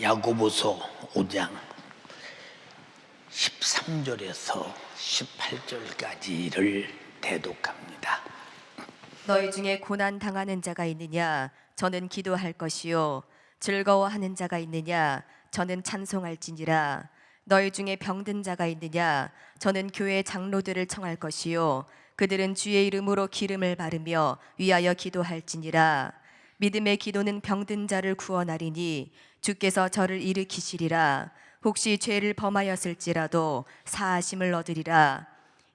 야고보서 5장 13절에서 18절까지를 대독합니다. 너희 중에 고난 당하는 자가 있느냐? 저는 기도할 것이요. 즐거워하는 자가 있느냐? 저는 찬송할지니라. 너희 중에 병든 자가 있느냐? 저는 교회 장로들을 청할 것이요. 그들은 주의 이름으로 기름을 바르며 위하여 기도할지니라. 믿음의 기도는 병든 자를 구원하리니 주께서 저를 일으키시리라. 혹시 죄를 범하였을지라도 사하심을 얻으리라.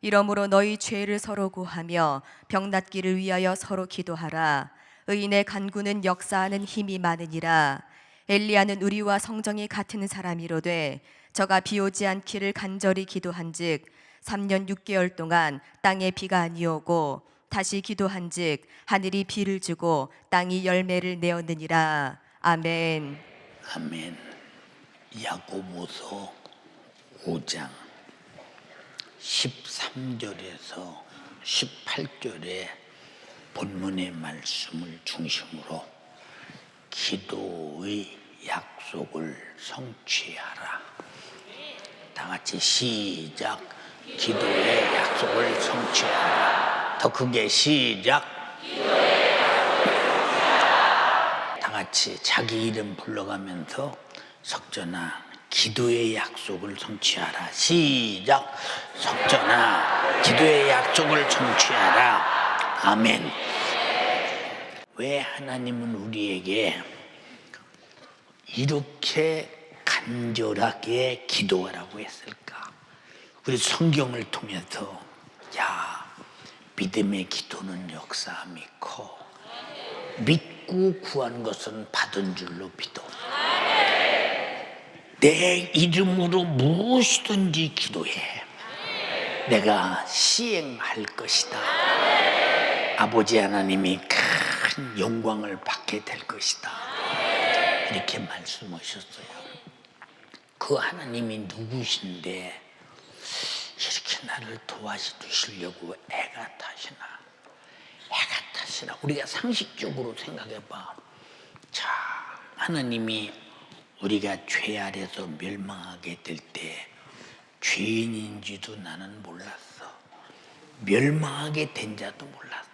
이러므로 너희 죄를 서로 고하며 병 낫기를 위하여 서로 기도하라. 의인의 간구는 역사하는 힘이 많으니라. 엘리야는 우리와 성정이 같은 사람이로되 저가 비 오지 않기를 간절히 기도한즉 3년 6개월 동안 땅에 비가 아니오고 다시 기도한즉 하늘이 비를 주고 땅이 열매를 내었느니라. 아멘. 아멘. 야고보서 5장 13절에서 18절의 본문의 말씀을 중심으로 기도의 약속을 성취하라. 다 같이 시작. 기도의 약속을 성취하라. 더 크게 시작. 다 같이 자기 이름 불러가면서 석전아 기도의 약속을 성취하라. 시작. 석전아 기도의 약속을 성취하라. 아멘. 왜 하나님은 우리에게 이렇게 간절하게 기도하라고 했을까? 우리 성경을 통해서 믿음의 기도는 역사함이 커. 믿고 구한 것은 받은 줄로 믿어. 내 이름으로 무엇이든지 기도해. 내가 시행할 것이다. 아버지 하나님이 큰 영광을 받게 될 것이다. 이렇게 말씀하셨어요. 그 하나님이 누구신데 이렇게 나를 도와주시려고 애가 타시나. 우리가 상식적으로 생각해봐. 자, 하나님이 우리가 죄 아래서 멸망하게 될 때 죄인인지도 나는 몰랐어. 멸망하게 된 자도 몰랐어.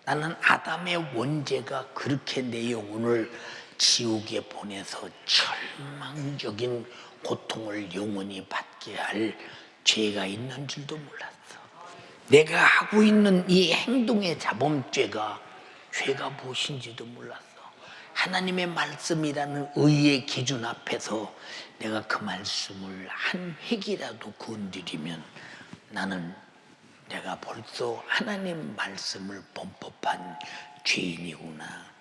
나는 아담의 원죄가 그렇게 내 영혼을 지옥에 보내서 절망적인 고통을 영원히 받게 할 죄가 있는 줄도 몰랐어. 내가 하고 있는 이 행동의 자범죄가 죄가 무엇인지도 몰랐어. 하나님의 말씀이라는 의의 기준 앞에서 내가 그 말씀을 한 획이라도 건드리면 나는 내가 벌써 하나님 말씀을 범법한 죄인이구나.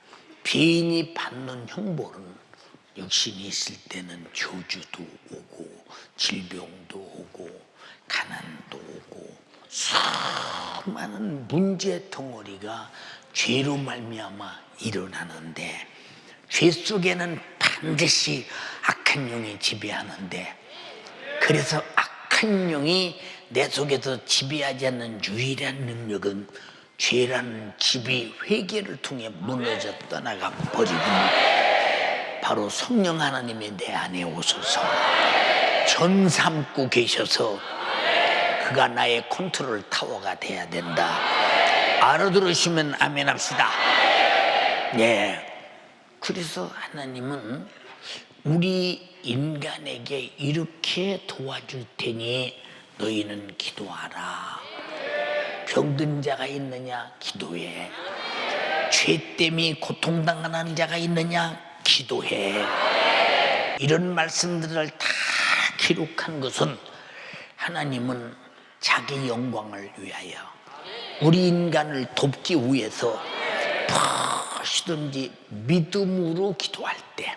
죄인이 받는 형벌은 육신이 있을 때는 저주도 오고 질병도 오고 가난도 오고 수많은 문제 덩어리가 죄로 말미암아 일어나는데 죄 속에는 반드시 악한 영이 지배하는데 그래서 악한 영이 내 속에서 지배하지 않는 유일한 능력은 죄라는 집이 회개를 통해 무너져 떠나가 버리고 바로 성령 하나님이 내 안에 오셔서 전 삼고 계셔서 그가 나의 컨트롤 타워가 돼야 된다. 알아들으시면 아멘 합시다. 네. 그래서 하나님은 우리 인간에게 이렇게 도와줄 테니 너희는 기도하라. 병든 자가 있느냐? 기도해. 죄 때문에 고통당하는 자가 있느냐? 기도해. 이런 말씀들을 다 기록한 것은 하나님은 자기 영광을 위하여 우리 인간을 돕기 위해서 무엇이든지 믿음으로 기도할 때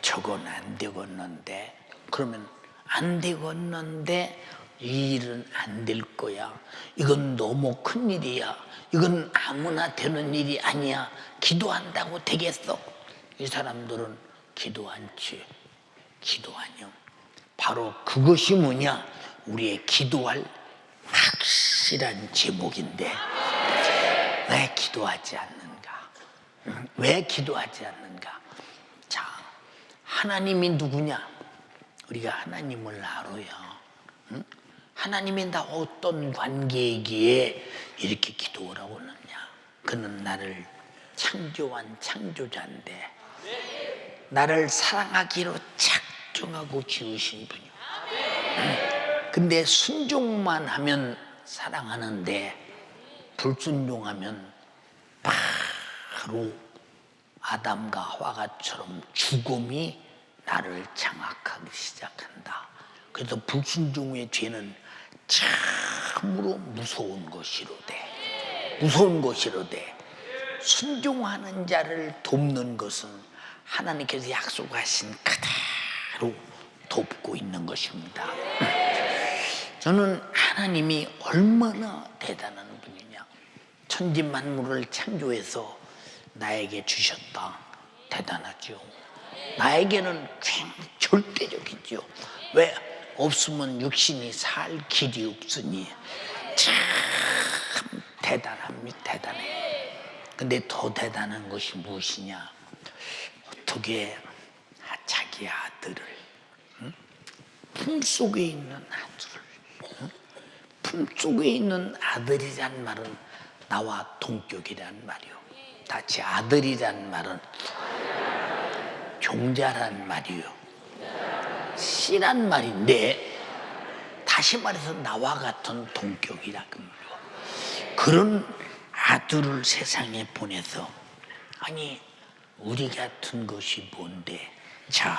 저건 안 되겠는데 그러면 안 되겠는데 이 일은 안 될 거야. 이건 너무 큰 일이야. 이건 아무나 되는 일이 아니야. 기도한다고 되겠어? 이 사람들은 기도 않지. 기도 아니요. 바로 그것이 뭐냐? 우리의 기도할 확실한 제목인데 왜 기도하지 않는가? 왜 기도하지 않는가? 자, 하나님이 누구냐? 우리가 하나님을 알아요. 응? 하나님이 나 어떤 관계이기에 이렇게 기도하라고 하느냐? 그는 나를 창조한 창조자인데 나를 사랑하기로 작정하고 지으신 분이요. 근데 순종만 하면 사랑하는데 불순종하면 바로 아담과 하와처럼 죽음이 나를 장악하기 시작한다. 그래서 불순종의 죄는 참으로 무서운 것이로되 순종하는 자를 돕는 것은 하나님께서 약속하신 그대로 돕고 있는 것입니다. 저는 하나님이 얼마나 대단한 분이냐. 천지 만물을 창조해서 나에게 주셨다. 대단하죠. 나에게는 절대적이죠. 왜? 없으면 육신이 살 길이 없으니 참 대단해. 근데 더 대단한 것이 무엇이냐? 어떻게 자기 아들을, 품속에 있는 아들을, 품속에 있는 아들이란 말은 나와 동격이란 말이요. 다시 아들이란 말은 종자란 말이요. 씨란 말인데 다시 말해서 나와 같은 동격이라 그 말이요. 그런 아들을 세상에 보내서, 아니 우리 같은 것이 뭔데? 자,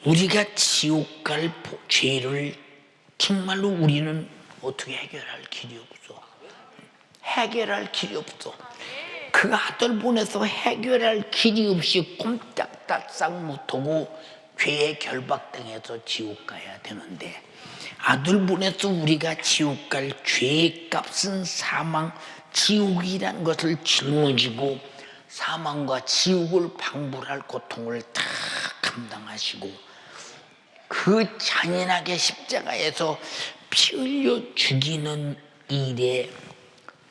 우리가 지옥 갈 죄를 정말로 우리는 어떻게 해결할 길이 없어. 해결할 길이 없어. 그 아들 보내서 해결할 길이 없이 꼼짝달싹 못하고 죄에 결박당해서 지옥 가야 되는데, 아들 보내서 우리가 지옥 갈 죄의 값은 사망, 지옥이란 것을 짊어지고 사망과 지옥을 방불할 고통을 다 감당하시고 그 잔인하게 십자가에서 피 흘려 죽이는 일에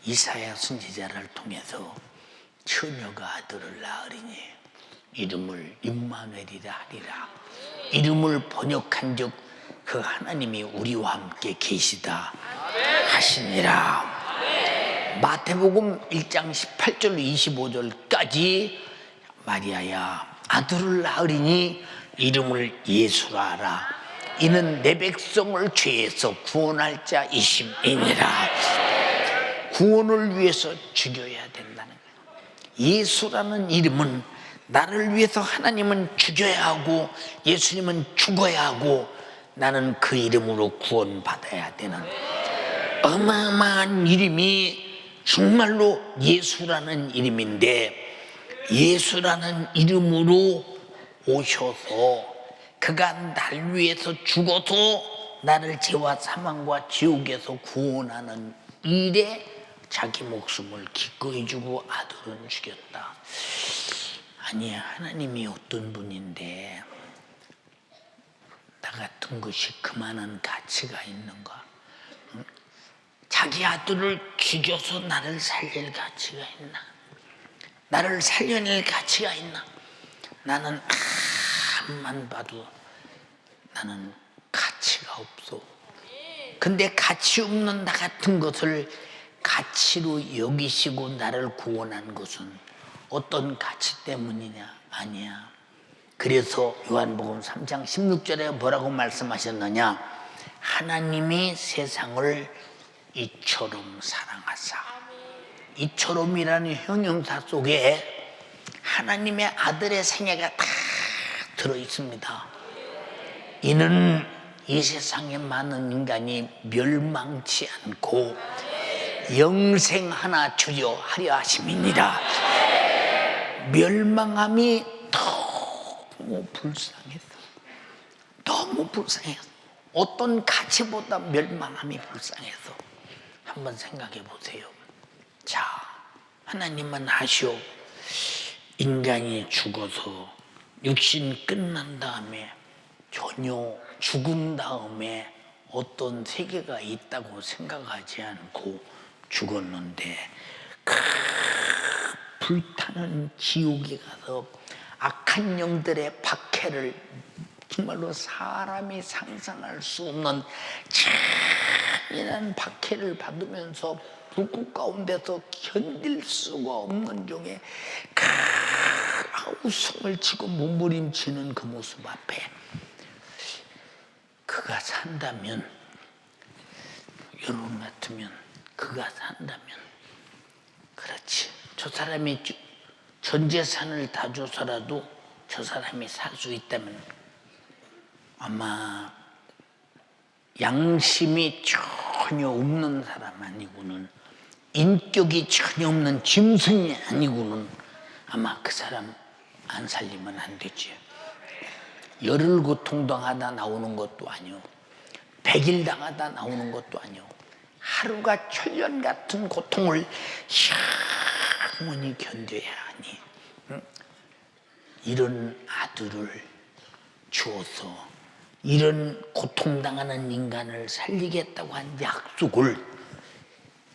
이사야 선지자를 통해서 처녀가 아들을 낳으리니 이름을 임마누엘이라 하리라. 이름을 번역한 즉 그 하나님이 우리와 함께 계시다 하시니라. 마태복음 1장 18절 25절까지 마리아야 아들을 낳으리니 이름을 예수라 하라. 이는 내 백성을 죄에서 구원할 자이심이니라. 구원을 위해서 죽여야 된다는 거예요. 예수라는 이름은 나를 위해서 하나님은 죽여야 하고 예수님은 죽어야 하고 나는 그 이름으로 구원받아야 되는 어마어마한 이름이 정말로 예수라는 이름인데, 예수라는 이름으로 오셔서 그가 날 위해서 죽어서 나를 죄와 사망과 지옥에서 구원하는 일에 자기 목숨을 기꺼이 주고 아들은 죽였다. 아니, 하나님이 어떤 분인데 나 같은 것이 그만한 가치가 있는가? 자기 아들을 죽여서 나를 살릴 가치가 있나? 나를 살려낼 가치가 있나? 나는 앞만 봐도 나는 가치가 없어. 근데 가치 없는 나 같은 것을 가치로 여기시고 나를 구원한 것은 어떤 가치 때문이냐? 아니야. 그래서 요한복음 3장 16절에 뭐라고 말씀하셨느냐? 하나님이 세상을 이처럼 사랑하사. 이처럼이라는 형용사 속에 하나님의 아들의 생애가 다 들어있습니다. 이는 이 세상에 많은 인간이 멸망치 않고 영생 하나 주려 하려 하심이니라. 멸망함이 너무 불쌍했어. 너무 불쌍했어. 어떤 가치보다 멸망함이 불쌍해서 한번 생각해 보세요. 자, 하나님은 하시오. 인간이 죽어서 육신 끝난 다음에 전혀 죽은 다음에 어떤 세계가 있다고 생각하지 않고 죽었는데 그 불타는 지옥에 가서 악한 영들의 박해를 정말로 사람이 상상할 수 없는 잔인한 박해를 받으면서 불꽃 가운데서 견딜 수가 없는 중에 아우성을 치고 몸부림치는 그 모습 앞에 그가 산다면, 여러분 같으면 그가 산다면, 그렇지, 저 사람이 전 재산을 다 줘서라도 저 사람이 살 수 있다면 아마 양심이 전혀 없는 사람 아니고는, 인격이 전혀 없는 짐승이 아니고는 아마 그 사람 안 살리면 안 되지. 열흘 고통당하다 나오는 것도 아니오, 100일 당하다 나오는 것도 아니오, 하루가 천년 같은 고통을 영원히 견뎌야 하니, 응? 이런 아들을 주어서 이런 고통당하는 인간을 살리겠다고 한 약속을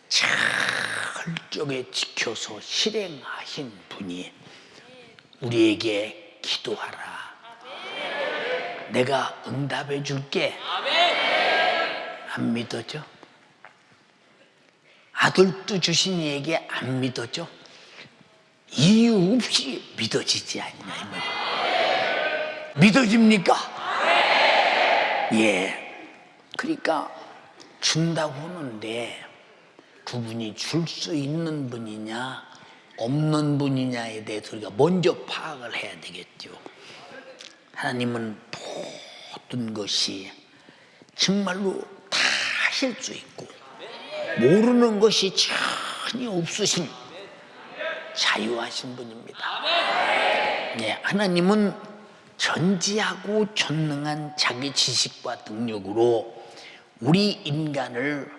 철저하게 지켜서 실행하신 분이 우리에게 기도하라, 내가 응답해 줄게. 안 믿어져? 아들도 주신 이에게 안 믿어져? 이유 없이 믿어지지 않냐 이 말이야. 믿어집니까? 예. 그러니까 준다고 하는데 그분이 줄 수 있는 분이냐 없는 분이냐에 대해서 우리가 먼저 파악을 해야 되겠죠. 하나님은 모든 것이 정말로 다 하실 수 있고 모르는 것이 전혀 없으신 자유하신 분입니다. 네, 하나님은 전지하고 전능한 자기 지식과 능력으로 우리 인간을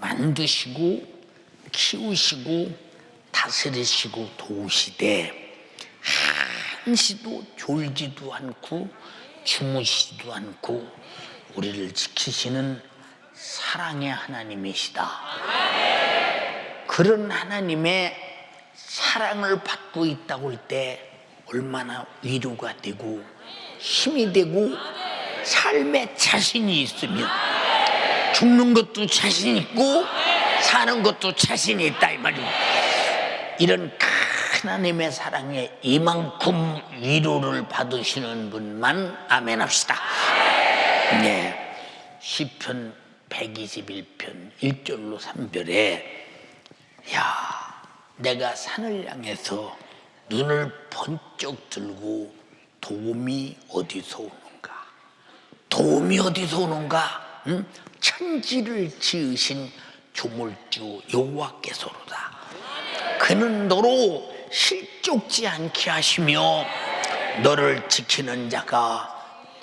만드시고 키우시고 다스리시고 도우시되 한시도 졸지도 않고 주무시지도 않고 우리를 지키시는 사랑의 하나님이시다. 그런 하나님의 사랑을 받고 있다고 할 때 얼마나 위로가 되고 힘이 되고 삶에 자신이 있으면 죽는 것도 자신 있고 사는 것도 자신이 있다 이 말이에요. 이런 하나님의 사랑에 이만큼 위로를 받으시는 분만 아멘 합시다. 네, 시편 121편 1절로 3절에 야, 내가 산을 향해서 눈을 번쩍 들고 도움이 어디서 오는가? 도움이 어디서 오는가? 응? 천지를 지으신 조물주 여호와께서로다. 그는 너로 실족지 않게 하시며 너를 지키는 자가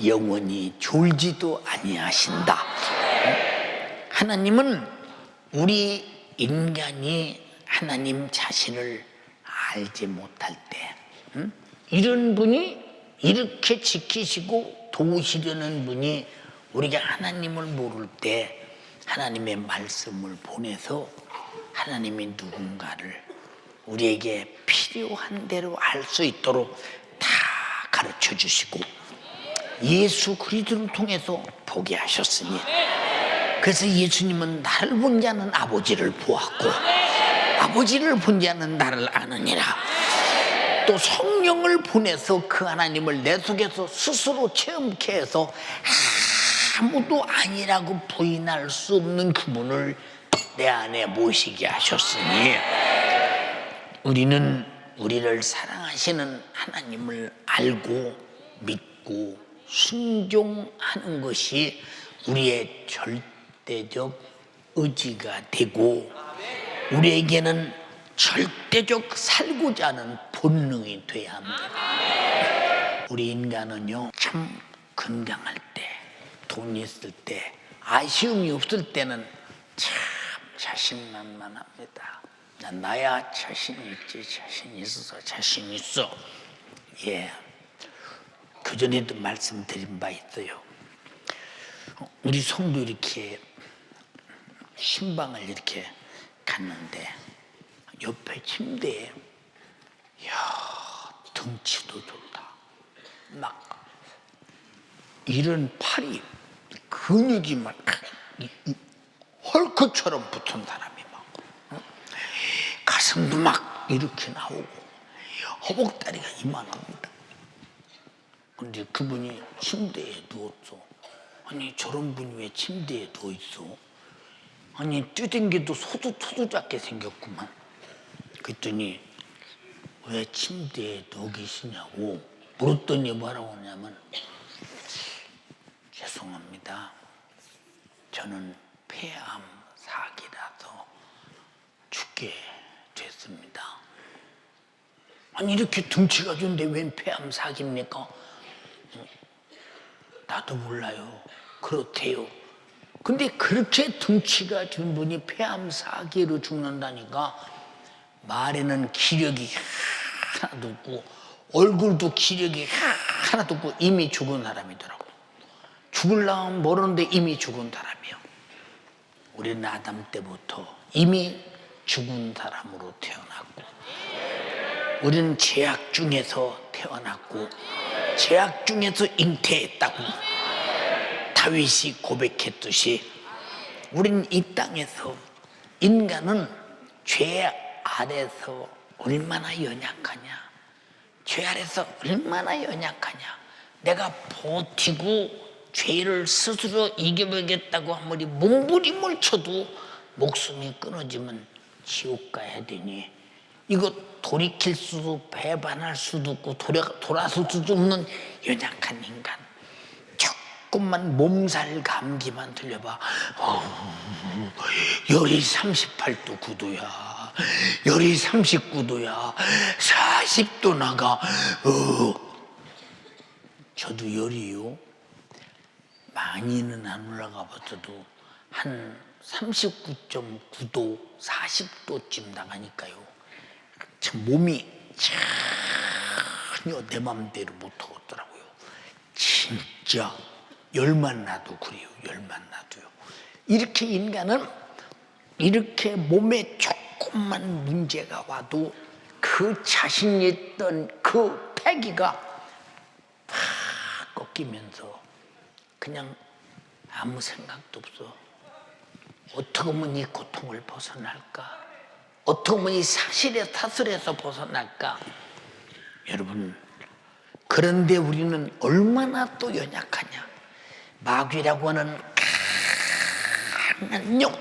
영원히 졸지도 아니하신다. 하나님은 우리 인간이 하나님 자신을 알지 못할 때 이런 분이 이렇게 지키시고 도우시려는 분이 우리가 하나님을 모를 때 하나님의 말씀을 보내서 하나님이 누군가를 우리에게 필요한 대로 알 수 있도록 다 가르쳐 주시고 예수 그리스도를 통해서 보게 하셨으니, 그래서 예수님은 나를 본 자는 아버지를 보았고 아버지를 본 자는 나를 아느니라. 또 성령을 보내서 그 하나님을 내 속에서 스스로 체험케 해서 아무도 아니라고 부인할 수 없는 그분을 내 안에 모시게 하셨으니 우리는 우리를 사랑하시는 하나님을 알고 믿고 순종하는 것이 우리의 절대적 의지가 되고 우리에게는 절대적 살고자 하는 본능이 돼야 합니다. 우리 인간은요, 참 건강할 때, 돈이 있을 때, 아쉬움이 없을 때는 참 자신만만합니다. 나야 자신 있지, 자신 있어, 자신 있어. 예, 그전에도 말씀드린 바 있어요. 우리 성도 이렇게 신방을 이렇게 갔는데 옆에 침대에 야, 등치도 좋다, 막 이런 팔이 근육이 막 헐크처럼 붙은 사람이 막 가슴도 막 이렇게 나오고 허벅다리가 이만합니다. 근데 그분이 침대에 누웠어. 아니 저런 분이 왜 침대에 누워있어? 아니 뛰댕겨도 소두 작게 생겼구만. 그랬더니 왜 침대에 누워 계시냐고 물었더니 뭐라고 하냐면, 죄송합니다, 저는 폐암 사기라서 죽게 됐습니다. 아니 이렇게 등치가 좋은데 웬 폐암 사기입니까? 나도 몰라요. 그렇대요. 근데 그렇게 등치가 좋은 분이 폐암 사기로 죽는다니까 말에는 기력이 하나도 없고 얼굴도 기력이 하나도 없고 이미 죽은 사람이더라고. 죽으려면 모르는데 이미 죽은 사람이요. 우리는 아담 때부터 이미 죽은 사람으로 태어났고, 우리는 죄악 중에서 태어났고 죄악 중에서 잉태했다고 다윗이 고백했듯이 우리는 이 땅에서, 인간은 죄 아래서 얼마나 연약하냐, 죄 아래서 얼마나 연약하냐. 내가 버티고 죄를 스스로 이겨보겠다고 아무리 몸부림을 쳐도 목숨이 끊어지면 지옥 가야 되니, 이거 돌이킬 수도 배반할 수도 없고 돌아설 수도 없는 연약한 인간. 조금만 몸살 감기만 들려봐, 열이 38도 9도야, 열이 39도야, 40도 나가. 저도 열이요, 많이는 안 올라가 봤어도 한 39.9도 40도쯤 나가니까요, 참 몸이 전혀 내 맘대로 못하겠더라고요. 진짜 열만 나도 그래요. 열만 나도요. 이렇게 인간은 이렇게 몸에 조금만 문제가 와도 그 자신이 있던 그 패기가 팍 꺾이면서 그냥 아무 생각도 없어. 어떻게 하면 이 고통을 벗어날까? 어떻게 하면 이 사실의 사슬에서 벗어날까? 여러분, 그런데 우리는 얼마나 또 연약하냐. 마귀라고 하는 강한 영,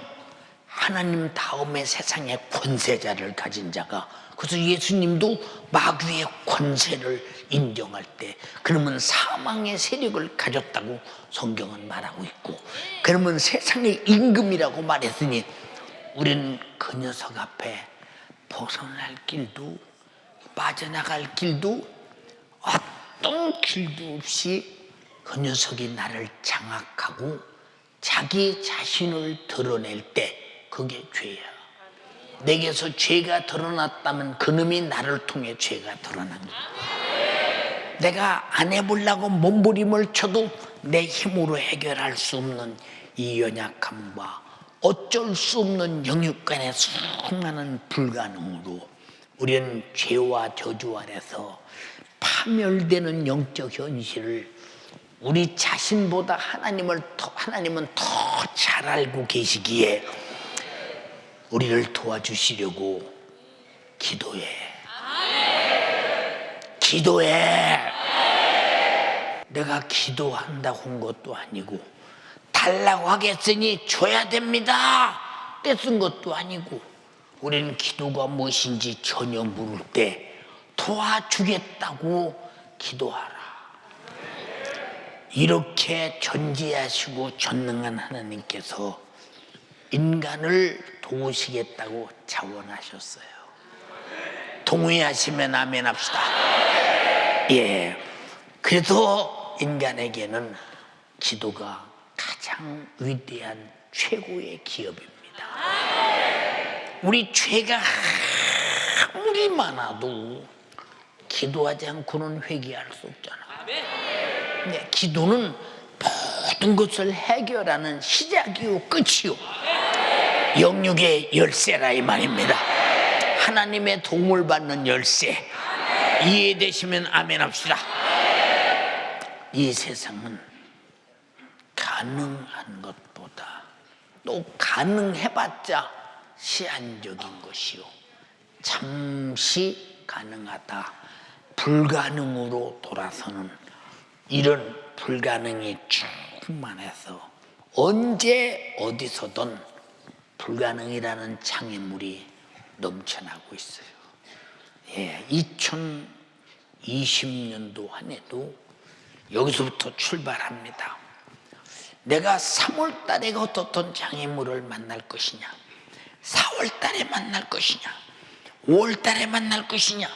하나님 다음에 세상의 권세자를 가진 자가, 그래서 예수님도 마귀의 권세를 인정할 때 그러면 사망의 세력을 가졌다고 성경은 말하고 있고, 그러면 세상의 임금이라고 말했으니 우리는 그 녀석 앞에 벗어날 길도 빠져나갈 길도 어떤 길도 없이 그 녀석이 나를 장악하고 자기 자신을 드러낼 때 그게 죄야. 내게서 죄가 드러났다면 그놈이 나를 통해 죄가 드러난 거야. 내가 안 해보려고 몸부림을 쳐도 내 힘으로 해결할 수 없는 이 연약함과 어쩔 수 없는 영육간의 수많은 불가능으로 우리는 죄와 저주 아래서 파멸되는 영적 현실을 우리 자신보다 하나님은 더 잘 알고 계시기에 우리를 도와주시려고 기도해. 기도해. 내가 기도한다고 한 것도 아니고 달라고 하겠으니 줘야 됩니다 떼쓴 것도 아니고, 우리는 기도가 무엇인지 전혀 모를 때 도와주겠다고 기도하라. 이렇게 존재하시고 전능한 하나님께서 인간을 도우시겠다고 자원하셨어요. 동의하시면 아멘 합시다. 예. 그래서 인간에게는 기도가 가장 위대한 최고의 기업입니다. 우리 죄가 아무리 많아도 기도하지 않고는 회개할 수 없잖아. 네, 기도는 모든 것을 해결하는 시작이요 끝이요 영육의 열쇠라 이 말입니다. 하나님의 도움을 받는 열쇠. 이해되시면 아멘 합시다. 이 세상은 가능한 것보다 또 가능해봤자 시한적인 것이요 잠시 가능하다 불가능으로 돌아서는 이런 불가능이 충만해서 언제 어디서든 불가능이라는 장애물이 넘쳐나고 있어요. 예, 2020년도 한 해도 여기서부터 출발합니다. 내가 3월 달에 어떤 장애물을 만날 것이냐, 4월 달에 만날 것이냐, 5월 달에 만날 것이냐,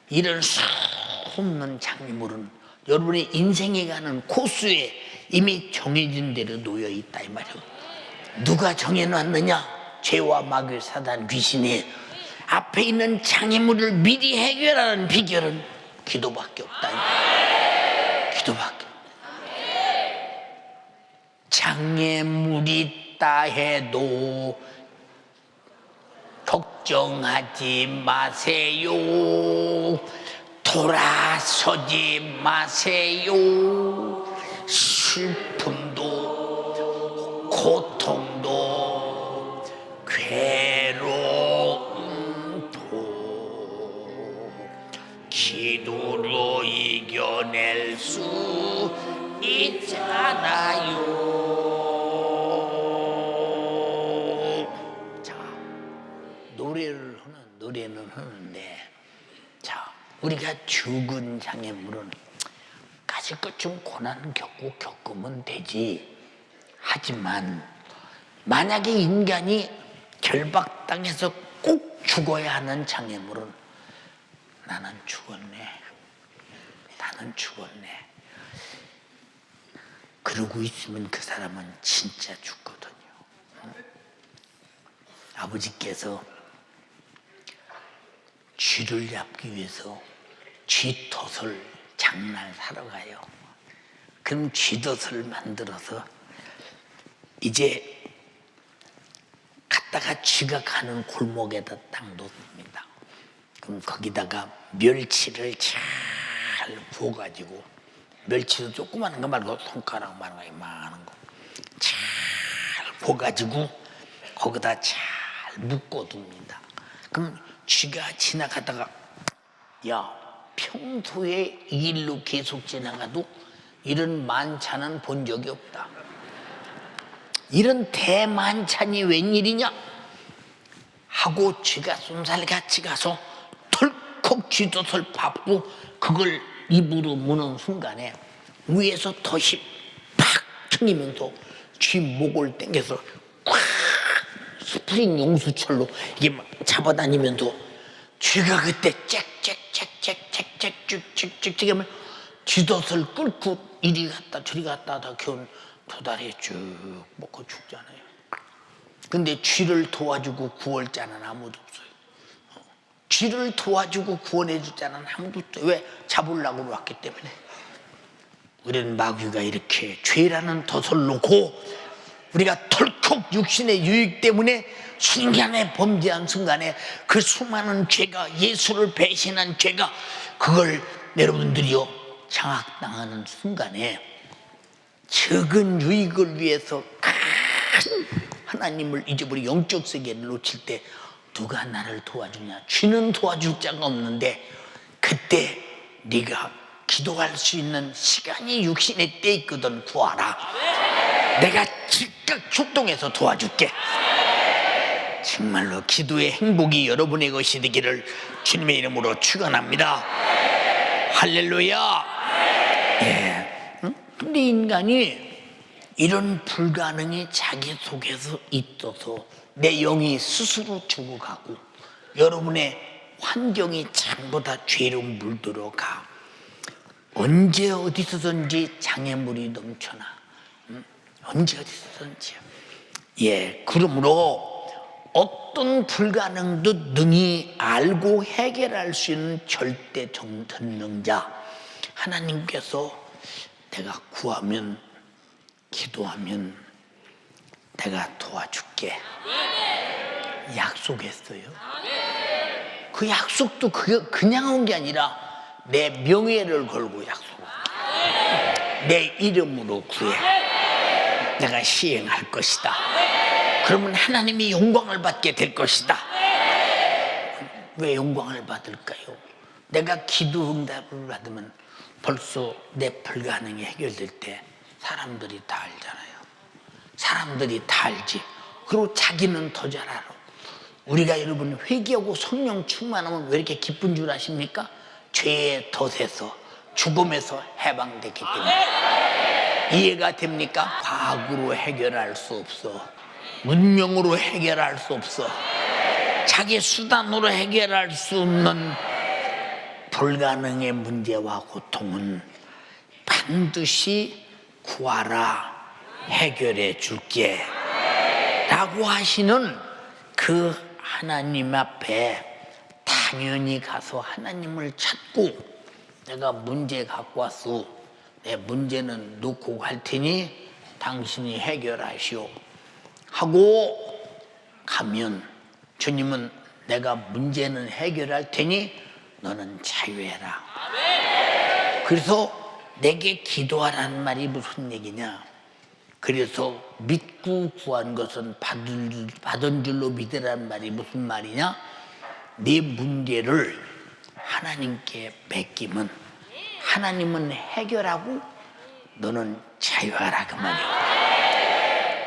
이런 수없는 장애물은 여러분의 인생에 가는 코스에 이미 정해진 대로 놓여 있다 이 말이에요. 누가 정해놨느냐? 죄와 마귀 사단 귀신이. 앞에 있는 장애물을 미리 해결하는 비결은 기도밖에 없다. 기도밖에. 장애물이 있다 해도 걱정하지 마세요. 돌아서지 마세요. 슬픔도 고통도 괴로움도 기도로 이겨낼 수 있잖아요. 자, 노래는 하는데, 자, 우리가 죽은 장애물은 가질 것 좀 고난 겪으면 되지. 하지만 만약에 인간이 결박당해서 꼭 죽어야 하는 장애물은 나는 죽었네. 그러고 있으면 그 사람은 진짜 죽거든요. 아버지께서 쥐를 잡기 위해서 쥐덫을 장날 사러 가요. 그럼 쥐덫을 만들어서 이제 갔다가 쥐가 가는 골목에다 딱 놓습니다. 그럼 거기다가 멸치를 잘 부어가지고, 멸치도 조그마한 거 말고 손가락만한 거 이만한 거 잘 부어가지고 거기다 잘 묶어둡니다. 그럼 쥐가 지나가다가, 야, 평소에 이 길로 계속 지나가도 이런 만찬은 본 적이 없다. 이런 대만찬이 웬일이냐 하고 쥐가 쏜살같이 가서 덜컥 쥐덫을 밟고 그걸 입으로 무는 순간에 위에서 덫이 팍 튕기면서 쥐 목을 당겨서 꽉 스프링 용수철로 이게 막 잡아다니면서 쥐가 그때 쭉쭉쭉쭉 하면 쥐덫을 끌고 이리 갔다 저리 갔다 하다 겨우 도다리에 쭉 먹고 죽잖아요. 근데 쥐를 도와주고 구할 자는 아무도 없어요. 쥐를 도와주고 구원해 줄 자는 아무도 없어요. 왜? 잡으려고 왔기 때문에. 우리는 마귀가 이렇게 죄라는 덫을 놓고 우리가 덜컥 육신의 유익 때문에 순간에 범죄한 순간에 그 수많은 죄가, 예수를 배신한 죄가, 그걸 여러분들이요 장악당하는 순간에 적은 유익을 위해서 큰 하나님을 잊어버리고 영적 세계를 놓칠 때 누가 나를 도와주냐? 쥐는 도와줄 자가 없는데 그때 네가 기도할 수 있는 시간이 육신의 때 있거든. 구하라. 내가 즉각 출동해서 도와줄게. 정말로 기도의 행복이 여러분의 것이 되기를 주님의 이름으로 축원합니다. 할렐루야. 예. 근데 인간이 이런 불가능이 자기 속에서 있어서 내 영이 스스로 죽어가고 여러분의 환경이 전부 다 죄로 물들어가. 언제 어디서든지 장애물이 넘쳐나. 언제 어디서든지. 예, 그러므로 어떤 불가능도 능히 알고 해결할 수 있는 절대 전능자 하나님께서 내가 구하면, 기도하면 내가 도와줄게 약속했어요. 그 약속도 그냥 온 게 아니라 내 명예를 걸고 약속했어요. 내 이름으로 구해. 내가 시행할 것이다. 그러면 하나님이 영광을 받게 될 것이다. 왜 영광을 받을까요? 내가 기도 응답을 받으면 벌써 내 불가능이 해결될 때 사람들이 다 알잖아요. 사람들이 다 알지. 그리고 자기는 더 잘 알아. 우리가 여러분 회개하고 성령 충만하면 왜 이렇게 기쁜 줄 아십니까? 죄의 덫에서 죽음에서 해방됐기 때문에. 이해가 됩니까? 과학으로 해결할 수 없어. 문명으로 해결할 수 없어. 자기 수단으로 해결할 수 없는 불가능의 문제와 고통은 반드시 구하라, 해결해 줄게 라고 하시는 그 하나님 앞에 당연히 가서 하나님을 찾고, 내가 문제 갖고 왔어, 내 문제는 놓고 갈 테니 당신이 해결하시오 하고 가면 주님은 내가 문제는 해결할 테니 너는 자유해라. 그래서 내게 기도하라는 말이 무슨 얘기냐? 그래서 믿고 구한 것은 받은 줄로 믿으라는 말이 무슨 말이냐? 네 문제를 하나님께 맡기면 하나님은 해결하고 너는 자유하라 그 말이야.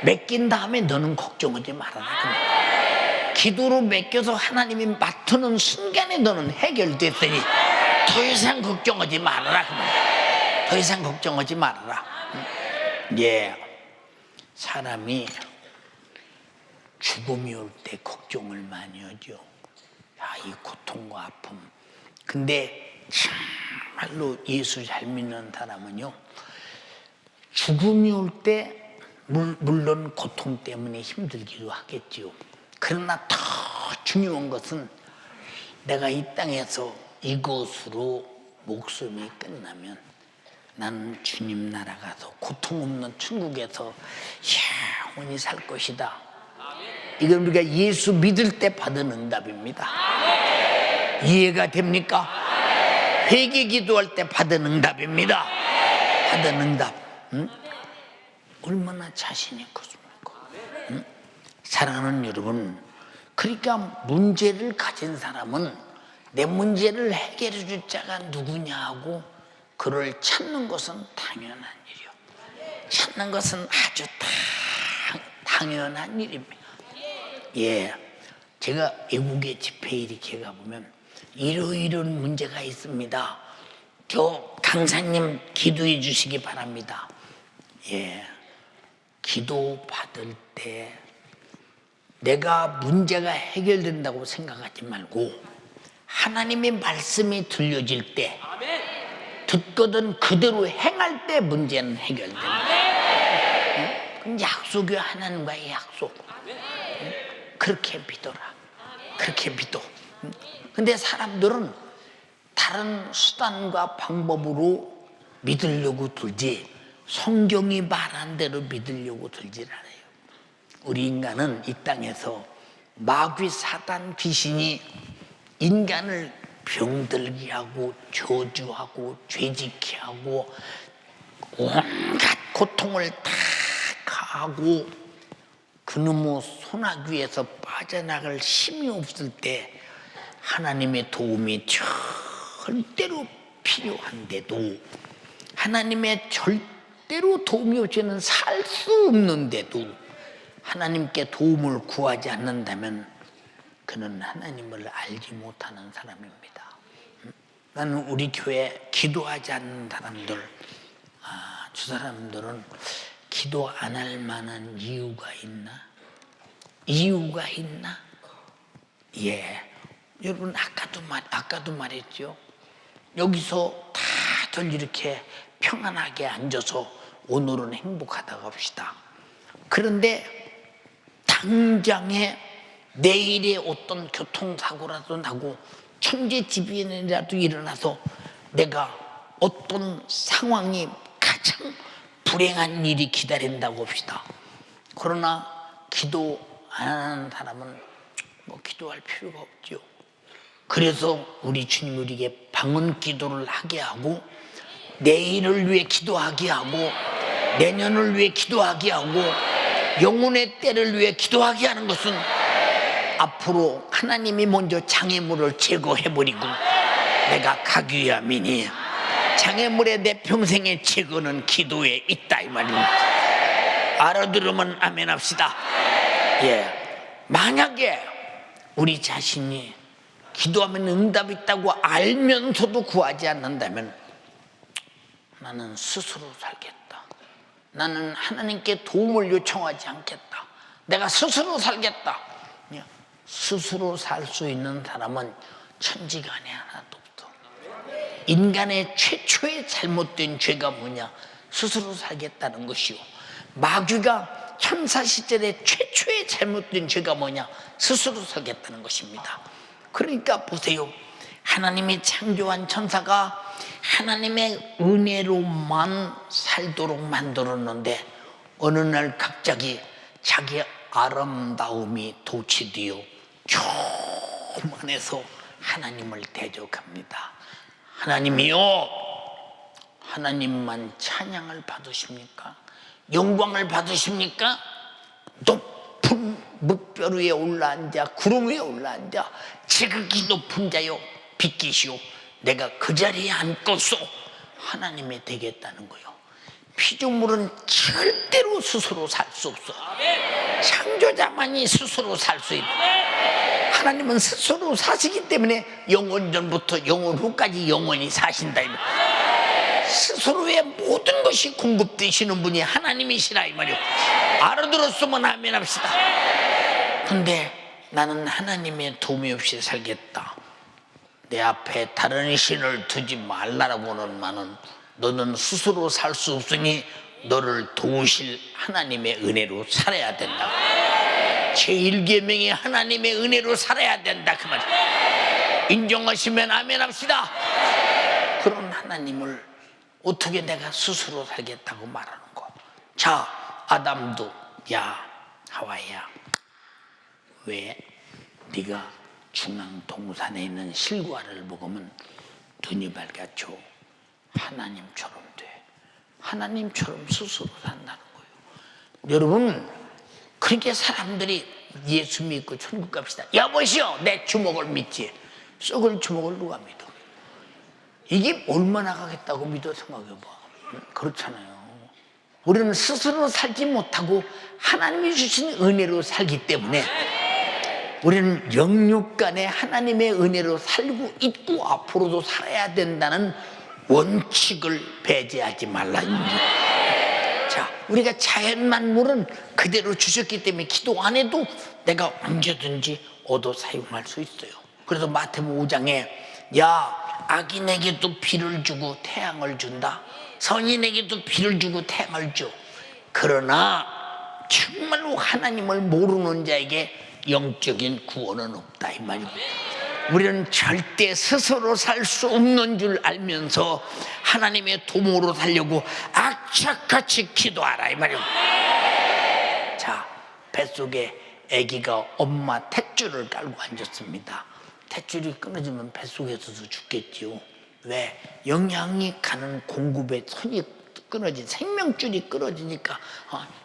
맡긴 다음에 너는 걱정하지 말아라 그 말이야. 기도로 맡겨서 하나님이 맡는 순간에 너는 해결됐으니 더 이상 걱정하지 말아라 그 말이야. 더 이상 걱정하지 말아라. 예. 사람이 죽음이 올 때 걱정을 많이 하죠. 이 고통과 아픔. 근데 정말로 예수 잘 믿는 사람은요, 죽음이 올 때 물론 고통 때문에 힘들기도 하겠지요. 그러나 더 중요한 것은 내가 이 땅에서 이것으로 목숨이 끝나면 나는 주님 나라 가서 고통 없는 천국에서 영원히 살 것이다. 이건 우리가 예수 믿을 때 받은 응답입니다. 이해가 됩니까? 회개 기도할 때 받은 응답입니다. 받은 응답. 얼마나 자신이 컸습니까? 사랑하는 여러분, 그러니까 문제를 가진 사람은 내 문제를 해결해 줄 자가 누구냐 하고 그를 찾는 것은 당연한 일이요. 찾는 것은 아주 당연한 일입니다. 예, 제가 외국에 집회 이렇게 가보면 이런 문제가 있습니다. 저 강사님 기도해 주시기 바랍니다. 예, 기도 받을 때 내가 문제가 해결된다고 생각하지 말고 하나님의 말씀이 들려질 때 듣거든 그대로 행할 때 문제는 해결된다. 그럼 약속이 하나님과의 약속. 그렇게 믿어라. 그렇게 믿어. 근데 사람들은 다른 수단과 방법으로 믿으려고 들지 성경이 말한 대로 믿으려고 들질 않아요. 우리 인간은 이 땅에서 마귀 사단 귀신이 인간을 병들게 하고 저주하고 죄짓게 하고 온갖 고통을 다 가하고 그놈의 소나귀에서 빠져나갈 힘이 없을 때 하나님의 도움이 절대로 필요한데도, 하나님의 절대로 도움이 없이는 살 수 없는데도 하나님께 도움을 구하지 않는다면 그는 하나님을 알지 못하는 사람입니다. 나는 우리 교회 기도하지 않는 사람들, 저 사람들은 기도 안 할 만한 이유가 있나? 이유가 있나? 예, 여러분 아까도 말했죠. 여기서 다들 이렇게 평안하게 앉아서 오늘은 행복하다고 합시다. 그런데 당장에 내일에 어떤 교통사고라도 나고 천재지변이라도 일어나서 내가 어떤 상황이 가장 불행한 일이 기다린다고 합시다. 그러나 기도 안 하는 사람은 뭐 기도할 필요가 없죠. 그래서 우리 주님 우리에게 방언 기도를 하게 하고 내일을 위해 기도하게 하고 내년을 위해 기도하게 하고 영혼의 때를 위해 기도하게 하는 것은 앞으로 하나님이 먼저 장애물을 제거해버리고 내가 가기 위함이니 장애물의 내 평생의 제거는 기도에 있다 이 말입니다. 알아들으면 아멘 합시다. 예. 만약에 우리 자신이 기도하면 응답이 있다고 알면서도 구하지 않는다면 나는 스스로 살겠다. 나는 하나님께 도움을 요청하지 않겠다. 내가 스스로 살겠다. 스스로 살 수 있는 사람은 천지간에 하나도 없어. 인간의 최초의 잘못된 죄가 뭐냐? 스스로 살겠다는 것이요. 마귀가 천사 시절에 최초의 잘못된 죄가 뭐냐? 스스로 살겠다는 것입니다. 그러니까 보세요. 하나님이 창조한 천사가 하나님의 은혜로만 살도록 만들었는데 어느 날 갑자기 자기 아름다움이 도취되어 교만해서 하나님을 대적합니다. 하나님이요, 하나님만 찬양을 받으십니까? 영광을 받으십니까? 높은 뭇별 위에 올라앉아 구름 위에 올라앉아 지극히 높은 자요 빛기시오, 내가 그 자리에 앉고서 하나님이 되겠다는 거요. 피조물은 절대로 스스로 살 수 없어. 창조자만이 스스로 살 수 있다. 하나님은 스스로 사시기 때문에 영원 전부터 영원 후까지 영원히 사신다. 스스로의 모든 것이 공급되시는 분이 하나님이시라 이 말이요. 알아들었으면 아멘 합시다. 근데 나는 하나님의 도움이 없이 살겠다. 내 앞에 다른 신을 두지 말라라고는 너는 스스로 살 수 없으니 너를 도우실 하나님의 은혜로 살아야 된다. 제1계명이 하나님의 은혜로 살아야 된다 그 말이야. 인정하시면 아멘 합시다. 그런 하나님을 어떻게 내가 스스로 살겠다고 말하는 거. 자, 아담도 야 하와야, 왜 네가 중앙 동산에 있는 실과를 먹으면 눈이 밝아져 하나님처럼 돼. 하나님처럼 스스로 산다는 거예요. 여러분, 그렇게 사람들이 예수 믿고 천국 갑시다. 여보시오, 내 주먹을 믿지. 썩을 주먹을 누가 믿어? 이게 얼마나 가겠다고 믿어? 생각해봐. 그렇잖아요. 우리는 스스로 살지 못하고 하나님이 주신 은혜로 살기 때문에 우리는 영육간에 하나님의 은혜로 살고 있고 앞으로도 살아야 된다는 원칙을 배제하지 말라. 자, 우리가 자연 만물은 그대로 주셨기 때문에 기도 안 해도 내가 언제든지 얻어 사용할 수 있어요. 그래서 마태복음 5장에 야, 악인에게도 비를 주고 태양을 준다. 선인에게도 비를 주고 태양을 줘. 그러나 정말로 하나님을 모르는 자에게 영적인 구원은 없다 이 말이고, 우리는 절대 스스로 살 수 없는 줄 알면서 하나님의 도움으로 살려고 악착같이 기도하라 이 말이고. 자, 뱃속에 아기가 엄마 탯줄을 깔고 앉았습니다. 탯줄이 끊어지면 뱃속에서도 죽겠지요. 왜? 영양이 가는 공급에 손이 끊어진 생명줄이 끊어지니까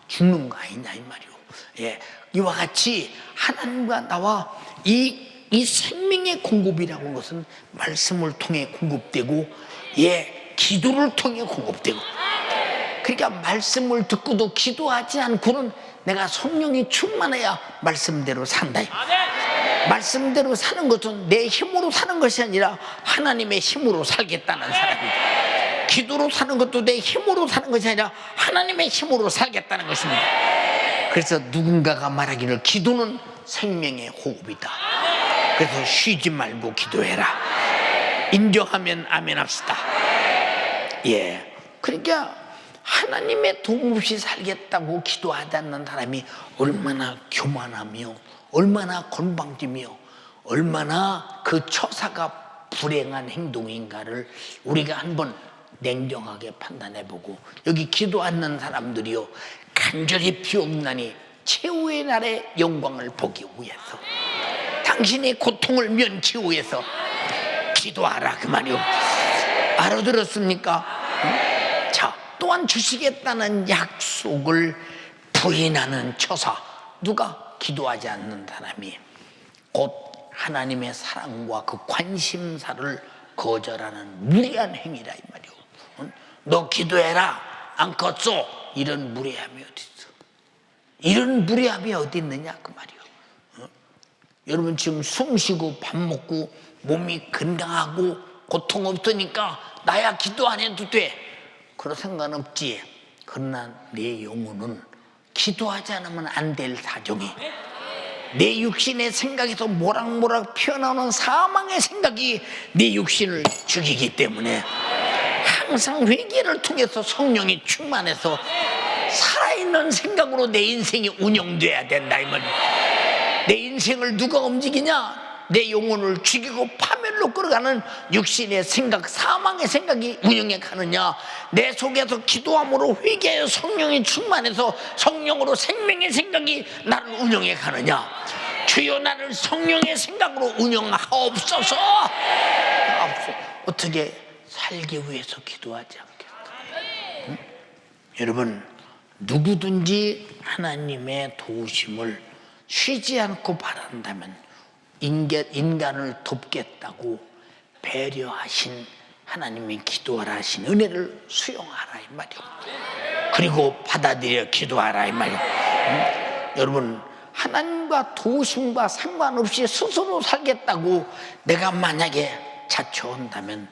죽는 거 아니냐 이 말이요. 예, 이와 같이 하나님과 나와 이 생명의 공급이라고 하는 것은 말씀을 통해 공급되고, 예, 기도를 통해 공급되고. 그러니까 말씀을 듣고도 기도하지 않고는 내가 성령이 충만해야 말씀대로 산다. 말씀대로 사는 것은 내 힘으로 사는 것이 아니라 하나님의 힘으로 살겠다는 사람이다. 기도로 사는 것도 내 힘으로 사는 것이 아니라 하나님의 힘으로 살겠다는 것입니다. 그래서 누군가가 말하기를 기도는 생명의 호흡이다. 그래서 쉬지 말고 기도해라. 인정하면 아멘 합시다. 예, 그러니까 하나님의 도움 없이 살겠다고 기도하지 않는 사람이 얼마나 교만하며 얼마나 건방지며 얼마나 그 처사가 불행한 행동인가를 우리가 한번 냉정하게 판단해보고, 여기 기도 않는 사람들이요 간절히 비옵나니 최후의 날의 영광을 보기 위해서, 당신의 고통을 면치 위해서 기도하라 그 말이요. 알아들었습니까? 자, 또한 주시겠다는 약속을 부인하는 처사. 누가? 기도하지 않는 사람이. 곧 하나님의 사랑과 그 관심사를 거절하는 무례한 행위라 이 말이오. 너 기도해라, 안 컸어. 이런 무례함이 어디 있어? 이런 무례함이 어디 있느냐 그 말이오. 여러분 지금 숨 쉬고 밥 먹고 몸이 건강하고 고통 없으니까 나야 기도 안 해도 돼, 그런 생각은 없지. 그러나 내 영혼은 기도하지 않으면 안 될 사정이, 내 육신의 생각에서 모락모락 피어나오는 사망의 생각이 내 육신을 죽이기 때문에 항상 회개를 통해서 성령이 충만해서 살아있는 생각으로 내 인생이 운영돼야 된다 이 말이야. 내 인생을 누가 움직이냐? 내 영혼을 죽이고 파멸로 끌어가는 육신의 생각, 사망의 생각이 운영해 가느냐? 내 속에서 기도함으로 회개하여 성령이 충만해서 성령으로 생명의 생각이 나를 운영해 가느냐? 주여 나를 성령의 생각으로 운영하옵소서. 어떻게 살기 위해서 기도하지 않겠다? 응? 여러분 누구든지 하나님의 도우심을 쉬지 않고 바란다면 인간을 돕겠다고 배려하신 하나님의 기도하라 하신 은혜를 수용하라 이 말이요. 그리고 받아들여 기도하라 이 말이요. 여러분 하나님과 도우심과 상관없이 스스로 살겠다고 내가 만약에 자초한다면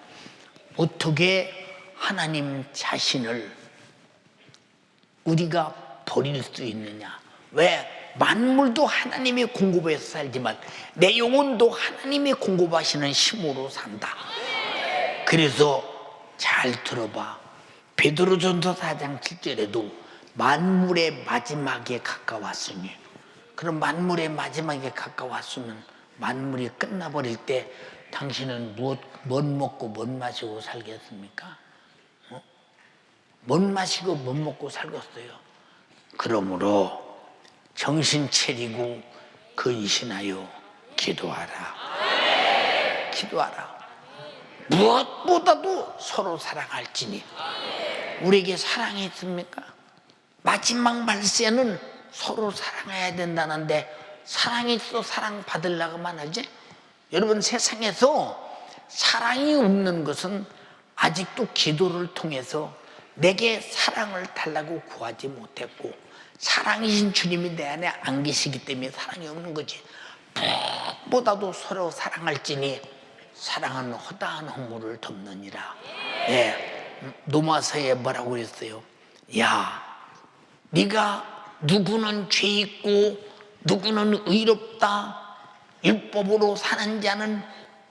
어떻게 하나님 자신을 우리가 버릴 수 있느냐? 왜? 만물도 하나님이 공급해서 살지만 내 영혼도 하나님이 공급하시는 힘으로 산다. 그래서 잘 들어봐. 베드로전서 4장 7절에도 만물의 마지막에 가까웠으니, 그럼 만물의 마지막에 가까웠으면 만물이 끝나버릴 때 당신은 뭘 먹고 뭘 마시고 살겠습니까? 못 마시고 못 먹고 살겠어요. 그러므로 정신 차리고 근신하여 기도하라. 기도하라. 무엇보다도 서로 사랑할지니. 우리에게 사랑이 있습니까? 마지막 말세는 서로 사랑해야 된다는데 사랑이 있어 사랑 받으려고만 하지? 여러분 세상에서 사랑이 없는 것은 아직도 기도를 통해서 내게 사랑을 달라고 구하지 못했고 사랑이신 주님이 내 안에 안 계시기 때문에 사랑이 없는 거지. 무엇보다도 서로 사랑할지니 사랑은 허다한 허물을 덮느니라. 예, 로마서에 뭐라고 그랬어요? 야, 네가 누구는 죄 있고 누구는 의롭다. 율법으로 사는 자는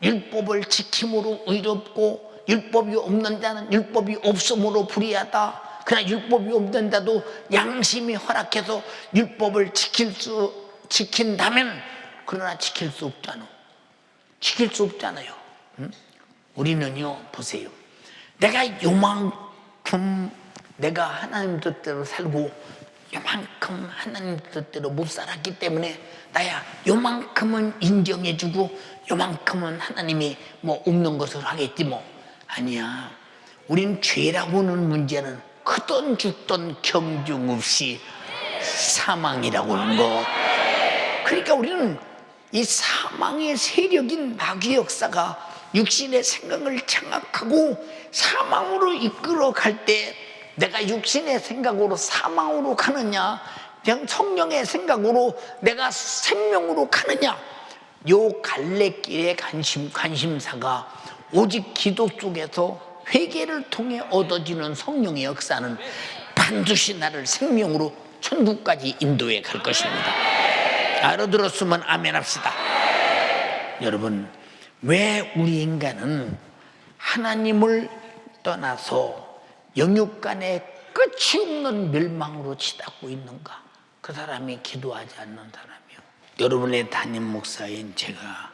율법을 지킴으로 의롭고 율법이 없는 자는 율법이 없음으로 불의하다. 그러나 율법이 없는 자도 양심이 허락해서 율법을 지킨다면, 그러나 지킬 수 없잖아. 지킬 수 없잖아요. 응? 우리는요, 보세요. 내가 요만큼 내가 하나님 뜻대로 살고 요만큼 하나님 뜻대로 못 살았기 때문에 나야 요만큼은 인정해주고 요만큼은 하나님이 뭐 없는 것을 하겠지 뭐. 아니야. 우린 죄라고는 문제는 크던 죽던 경중 없이 사망이라고 하는 거. 그러니까 우리는 이 사망의 세력인 마귀 역사가 육신의 생각을 장악하고 사망으로 이끌어 갈 때 내가 육신의 생각으로 사망으로 가느냐, 그냥 성령의 생각으로 내가 생명으로 가느냐, 요 갈래길의 관심사가 오직 기도 속에서 회개를 통해 얻어지는 성령의 역사는 반드시 나를 생명으로 천국까지 인도해 갈 것입니다. 알아들었으면 아멘 합시다. 여러분, 왜 우리 인간은 하나님을 떠나서 영육간의 끝이 없는 멸망으로 치닫고 있는가? 그 사람이 기도하지 않는 사람이요. 여러분의 담임 목사인 제가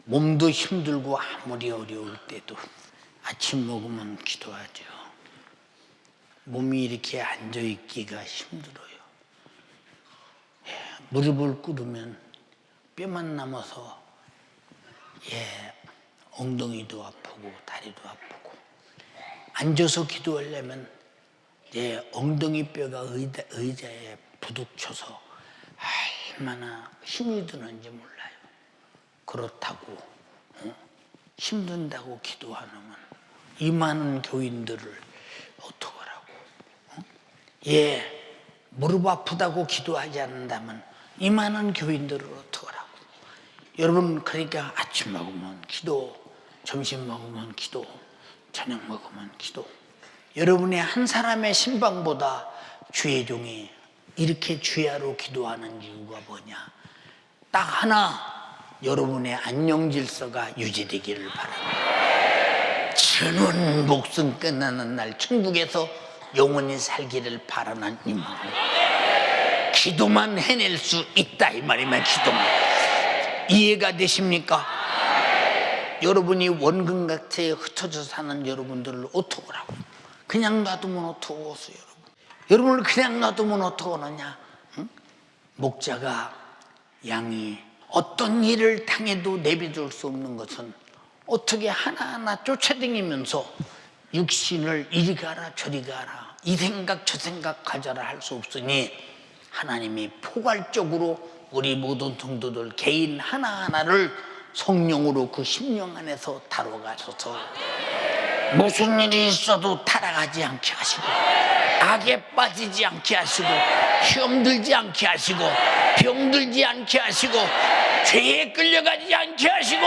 몸도 힘들고 아무리 어려울 때도 아침 먹으면 기도하죠. 몸이 이렇게 앉아있기가 힘들어요. 무릎을 꿇으면 뼈만 남아서 엉덩이도 아프고 다리도 아프고 앉아서 기도하려면 내 엉덩이 뼈가 의자에 부딪혀서 얼마나 힘이 드는지 몰라요. 그렇다고 힘든다고 기도하면 이 많은 교인들을 어떡하라고. 무릎 아프다고 기도하지 않는다면 이 많은 교인들을 어떡하라고. 여러분, 그러니까 아침 먹으면 기도, 점심 먹으면 기도, 저녁 먹으면 기도. 여러분의 한 사람의 신방보다 주의 종이 이렇게 주야로 기도하는 이유가 뭐냐? 딱 하나, 여러분의 안녕 질서가 유지되기를 바랍니다. 전원 목숨 끝나는 날 천국에서 영원히 살기를 바라는 이 마음. 기도만 해낼 수 있다 이 말이면 기도만. 이해가 되십니까? 여러분이 원근각체에 흩어져 사는 여러분들을 어떡하라고. 그냥 놔두면 어떡하겠어요, 여러분. 여러분을 그냥 놔두면 어떡하느냐. 응? 목자가 양이 어떤 일을 당해도 내비둘 수 없는 것은 어떻게 하나하나 쫓아다니면서 육신을 이리 가라 저리 가라 이 생각 저 생각 가져라 할 수 없으니 하나님이 포괄적으로 우리 모든 성도들 개인 하나하나를 성령으로 그 심령 안에서 다뤄가셔서 무슨 일이 있어도 타락하지 않게 하시고 악에 빠지지 않게 하시고 시험 들지 않게 하시고 병들지 않게 하시고 죄에 끌려가지 않게 하시고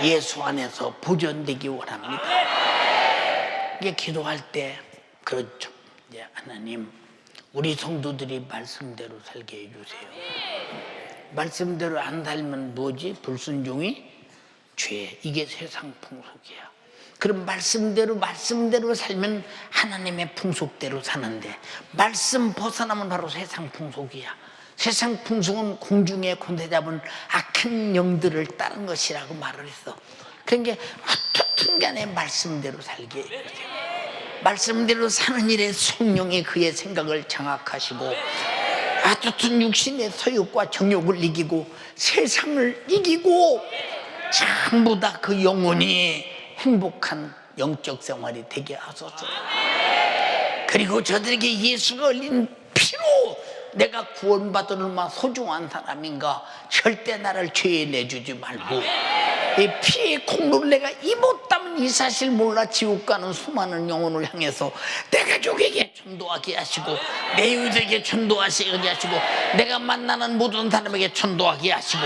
예수 안에서 보존되기 원합니다. 이게 기도할 때 그렇죠. 이제 하나님 우리 성도들이 말씀대로 살게 해주세요. 말씀대로 안 살면 뭐지? 불순종이 죄. 이게 세상 풍속이야. 그럼 말씀대로 살면 하나님의 풍속대로 사는데 말씀 벗어나면 바로 세상 풍속이야. 세상 풍속은 공중에 곤대 잡은 악한 영들을 따른 것이라고 말을 했어. 그러니까 어떻든 간에 말씀대로 살게 해주세요. 말씀대로 사는 일에 성령이 그의 생각을 장악하시고 어떻든 육신의 서욕과 정욕을 이기고 세상을 이기고 전부 다 그 영혼이 행복한 영적 생활이 되게 하소서. 그리고 저들에게 예수가 흘린 피로 내가 구원받은 얼마나 소중한 사람인가 절대 나를 죄에 내주지 말고 이 피의 공로를 내가 입었다면 이 사실 몰라 지옥 가는 수많은 영혼을 향해서 내 가족에게 전도하게 하시고 내 이웃에게 전도하게 하시고 내가 만나는 모든 사람에게 전도하게 하시고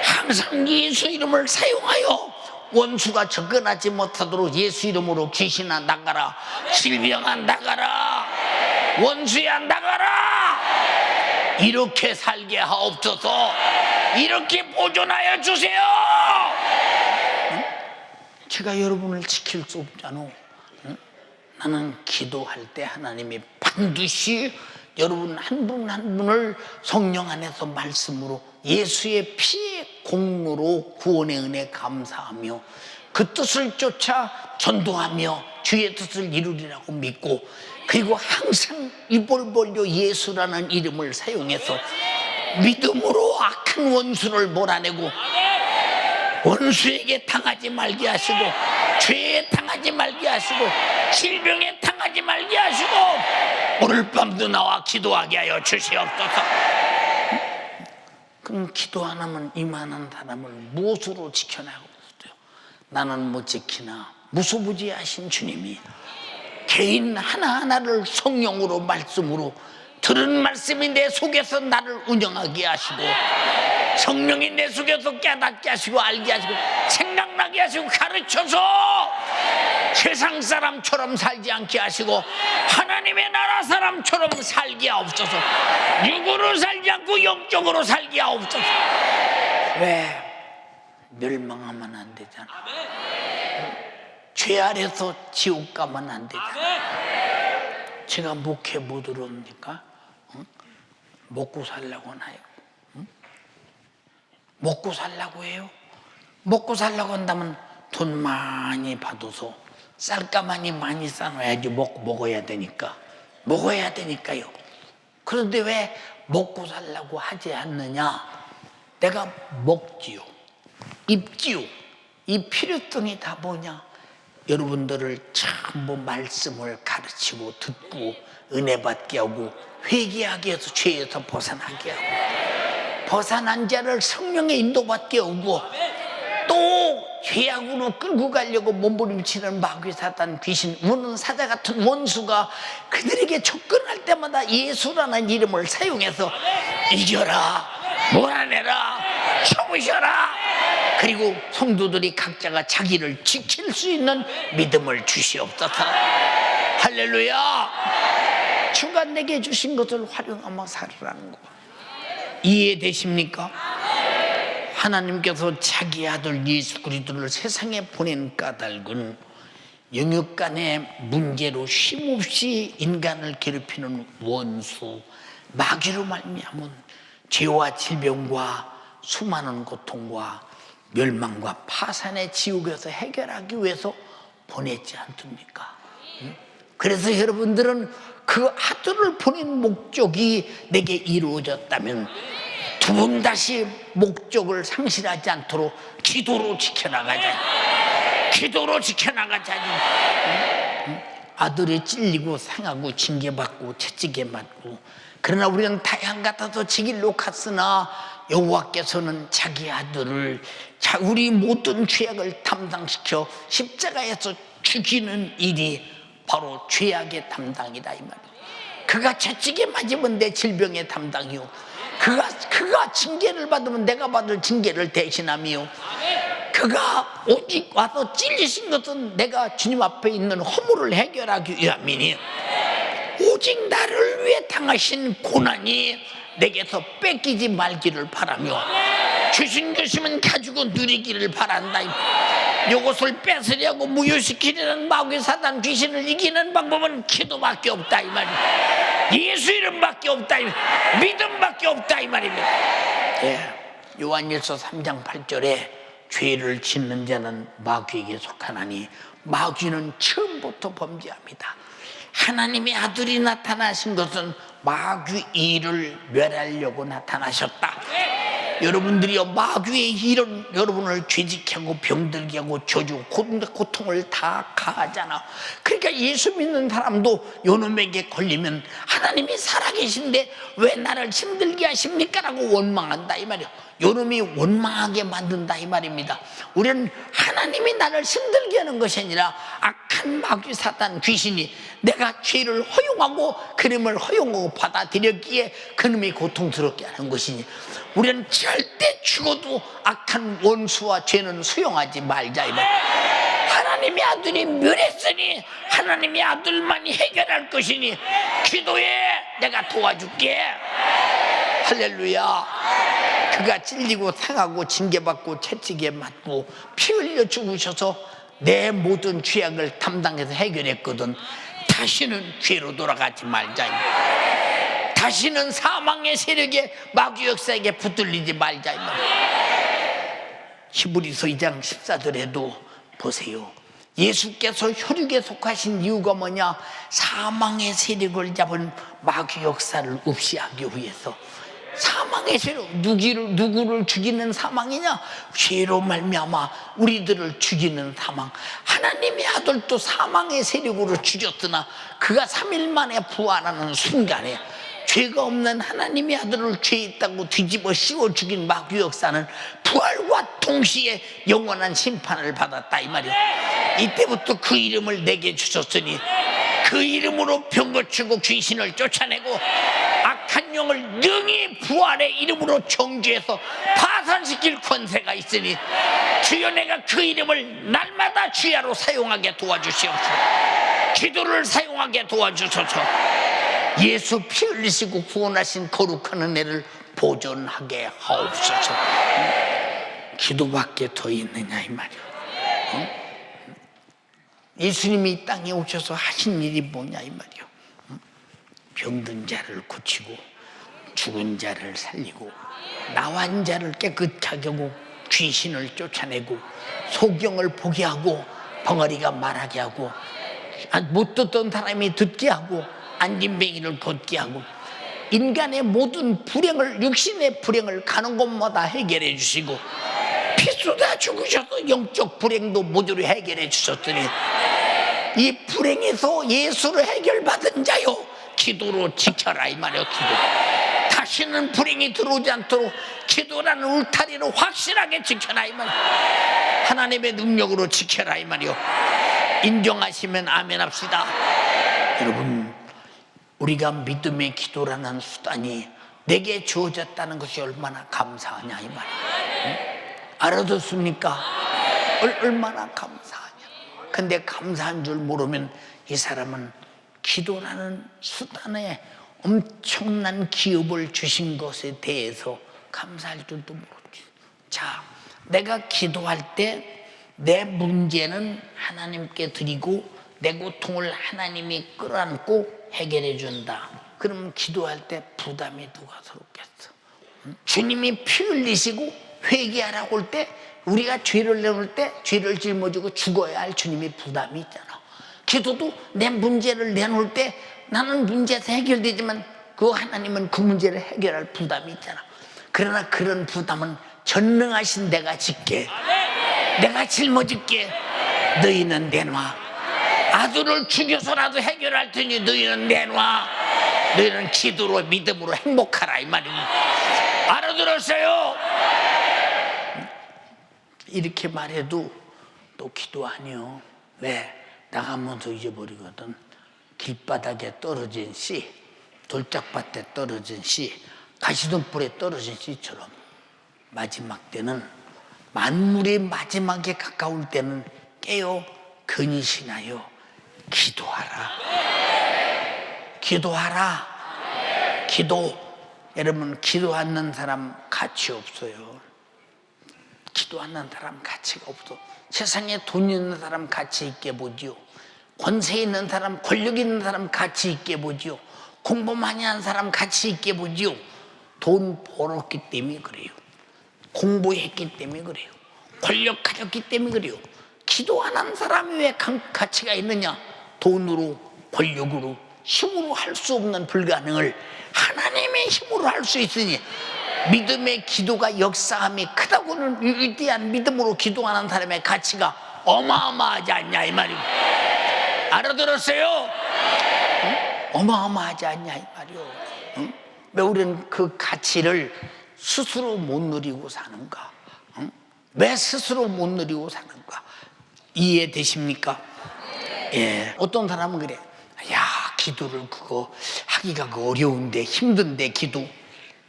항상 예수 이름을 사용하여 원수가 접근하지 못하도록 예수 이름으로 귀신아 나가라, 질병아 나가라, 원수야 나가라, 이렇게 살게 하옵소서. 이렇게 보존하여 주세요. 제가 여러분을 지킬 수 없잖아. 나는 기도할 때 하나님이 반드시 여러분 한 분 한 분을 성령 안에서 말씀으로 예수의 피의 공로로 구원의 은혜 감사하며 그 뜻을 쫓아 전도하며 주의 뜻을 이루리라고 믿고 그리고 항상 입을 벌려 예수라는 이름을 사용해서 믿음으로 악한 원수를 몰아내고 원수에게 당하지 말게 하시고 죄에 당하지 말게 하시고 질병에 당하지 말게 하시고 오늘 밤도 나와 기도하게 하여 주시옵소서. 그럼 기도 안 하면 이만한 사람을 무엇으로 지켜나가고 있어요? 나는 못 지키나 무소부지하신 주님이 개인 하나하나를 성령으로 말씀으로 들은 말씀이 내 속에서 나를 운영하게 하시고 성령이 내 속에서 깨닫게 하시고 알게 하시고 생각나게 하시고 가르쳐서 세상 사람처럼 살지 않게 하시고 하나님의 나라 사람처럼 살게 하옵소서. 육으로 살지 않고 영적으로 살게 하옵소서. 왜? 멸망하면 안 되잖아. 죄 아래서 지옥 가면 안 되잖아. 제가 목회 못 들어옵니까? 먹고 살라고 하나요? 먹고 살라고 해요? 먹고 살라고 한다면 돈 많이 받아서 쌀가마니 많이 싸놔야지 먹어야 되니까. 먹어야 되니까요. 그런데 왜 먹고 살라고 하지 않느냐? 내가 먹지요. 입지요. 이 필요성이 다 뭐냐? 여러분들을 전부 말씀을 가르치고 듣고 은혜 받게 하고 회개하게 해서 죄에서 벗어나게 하고 벗어난 자를 성령의 인도받게 하고 또 죄악으로 끌고 가려고 몸부림치는 마귀 사단 귀신 우는 사자 같은 원수가 그들에게 접근할 때마다 예수라는 이름을 사용해서 이겨라, 몰아내라, 쳐부셔라. 그리고 성도들이 각자가 자기를 지킬 수 있는 믿음을 주시옵소서. 할렐루야. 주가 내게 주신 것을 활용하며 살으라는 거 이해되십니까? 하나님께서 자기 아들 예수 그리스도를 세상에 보낸 까닭은 영역 간의 문제로 쉼없이 인간을 괴롭히는 원수 마귀로 말미암은 죄와 질병과 수많은 고통과 멸망과 파산의 지옥에서 해결하기 위해서 보냈지 않습니까? 그래서 여러분들은 그 아들을 보낸 목적이 내게 이루어졌다면 두 번 다시 목적을 상실하지 않도록 기도로 지켜나가자. 기도로 지켜나가자니. 아들이 찔리고 상하고 징계받고 채찍에 맞고 그러나 우리는 타향 같아서 지 길로 갔으나 여호와께서는 자기 아들을 우리 모든 죄악을 담당시켜 십자가에서 죽이는 일이 바로 죄악의 담당이다 이 말이에요. 그가 채찍에 맞으면 내 질병의 담당이요 그가 징계를 받으면 내가 받을 징계를 대신하며 그가 오직 와서 찔리신 것은 내가 주님 앞에 있는 허물을 해결하기 위함이니 오직 나를 위해 당하신 고난이 내게서 뺏기지 말기를 바라며 주신 것이면 가지고 누리기를 바란다. 이것을 뺏으려고 무효시키려는 마귀 사단 귀신을 이기는 방법은 기도밖에 없다 이 말이야. 예수 이름밖에 없다, 믿음밖에 없다 이 말입니다. 예. 요한일서 3장 8절에 죄를 짓는 자는 마귀에게 속하나니 마귀는 처음부터 범죄합니다. 하나님의 아들이 나타나신 것은 마귀 일을 멸하려고 나타나셨다. 여러분들이요 마귀의 일은 여러분을 죄짓게 하고 병들게 하고 저주 고통을 다 가하잖아. 그러니까 예수 믿는 사람도 요놈에게 걸리면 하나님이 살아계신데 왜 나를 힘들게 하십니까? 라고 원망한다 이 말이야. 요놈이 원망하게 만든다 이 말입니다. 우리는 하나님이 나를 힘들게 하는 것이 아니라 악한 마귀 사단 귀신이 내가 죄를 허용하고 그놈을 허용하고 받아들였기에 그놈이 고통스럽게 하는 것이니 우리는 절대 죽어도 악한 원수와 죄는 수용하지 말자 이 말이야. 하나님의 아들이 멸했으니 하나님의 아들만이 해결할 것이니 기도해, 내가 도와줄게. 할렐루야. 그가 찔리고 상하고 징계받고 채찍에 맞고 피 흘려 죽으셔서 내 모든 죄악을 담당해서 해결했거든. 다시는 죄로 돌아가지 말자. 다시는 사망의 세력에 마귀 역사에게 붙들리지 말자. 히브리서 2장 14절에도 보세요. 예수께서 혈육에 속하신 이유가 뭐냐? 사망의 세력을 잡은 마귀 역사를 없이하기 위해서. 사망의 세력, 누구를 죽이는 사망이냐? 죄로 말미암아 우리들을 죽이는 사망. 하나님의 아들도 사망의 세력으로 죽였으나 그가 3일 만에 부활하는 순간에 죄가 없는 하나님의 아들을 죄 있다고 뒤집어 씌워 죽인 마귀 역사는 부활과 동시에 영원한 심판을 받았다 이 말이야. 이때부터 그 이름을 내게 주셨으니 그 이름으로 병 고치고 귀신을 쫓아내고 악한 영을 능히 부활의 이름으로 정죄해서 파산시킬 권세가 있으니 주여 내가 그 이름을 날마다 주야로 사용하게 도와주시옵소서. 기도를 사용하게 도와주소서. 예수 피 흘리시고 구원하신 거룩한 은혜를 보존하게 하옵소서. 기도밖에 더 있느냐 이 말이야. 예수님이 이 땅에 오셔서 하신 일이 뭐냐 이 말이야. 병든 자를 고치고 죽은 자를 살리고 나환 자를 깨끗하게 하고 귀신을 쫓아내고 소경을 보게 하고 벙어리가 말하게 하고 못 듣던 사람이 듣게 하고 안진뱅이를 걷게 하고 인간의 모든 불행을 육신의 불행을 가는 곳마다 해결해 주시고 쏟아 죽으셔서 영적 불행도 모조리 해결해 주셨으니 이 불행에서 예수를 해결받은 자요 기도로 지켜라 이 말이요. 기도. 다시는 불행이 들어오지 않도록 기도라는 울타리로 확실하게 지켜라 이 말이요. 하나님의 능력으로 지켜라 이 말이요. 인정하시면 아멘 합시다. 여러분, 우리가 믿음의 기도라는 수단이 내게 주어졌다는 것이 얼마나 감사하냐 이 말이에요. 응? 알아듣습니까? 얼마나 감사하냐. 근데 감사한 줄 모르면 이 사람은 기도라는 수단에 엄청난 기업을 주신 것에 대해서 감사할 줄도 모르지. 자, 내가 기도할 때 내 문제는 하나님께 드리고 내 고통을 하나님이 끌어안고 해결해 준다. 그러면 기도할 때 부담이 누가 서럽겠어? 주님이 피 흘리시고 회개하라고 할 때 우리가 죄를 내놓을 때 죄를 짊어지고 죽어야 할 주님이 부담이 있잖아. 기도도 내 문제를 내놓을 때 나는 문제에서 해결되지만 그 하나님은 그 문제를 해결할 부담이 있잖아. 그러나 그런 부담은 전능하신 내가 짓게, 내가 짊어질게. 너희는 내놔. 아들을 죽여서라도 해결할 테니 너희는 내놔. 너희는 기도로 믿음으로 행복하라 이 말입니다. 알아들었어요? 이렇게 말해도 또 기도 아니요. 왜? 나가면서 잊어버리거든. 길바닥에 떨어진 씨, 돌짝밭에 떨어진 씨, 가시덤불에 떨어진 씨처럼 마지막 때는 만물의 마지막에 가까울 때는 깨어 근이시나요 기도하라. 기도하라. 기도. 여러분, 기도 않는 사람 가치 없어요. 기도 않는 사람 가치가 없어. 세상에 돈 있는 사람 가치 있게 보지요. 권세 있는 사람, 권력 있는 사람 가치 있게 보지요. 공부 많이 한 사람 가치 있게 보지요. 돈 벌었기 때문에 그래요. 공부했기 때문에 그래요. 권력 가졌기 때문에 그래요. 기도 안 한 사람이 왜 가치가 있느냐? 돈으로, 권력으로, 힘으로 할 수 없는 불가능을 하나님의 힘으로 할 수 있으니 믿음의 기도가 역사함이 크다고는 위대한 믿음으로 기도하는 사람의 가치가 어마어마하지 않냐 이 말이고. 알아들었어요? 응? 어마어마하지 않냐 이 말이요. 응? 왜 우리는 그 가치를 스스로 못 누리고 사는가? 응? 왜 스스로 못 누리고 사는가? 이해되십니까? 예. 어떤 사람은 그래. 야, 기도를 그거 하기가 어려운데 힘든데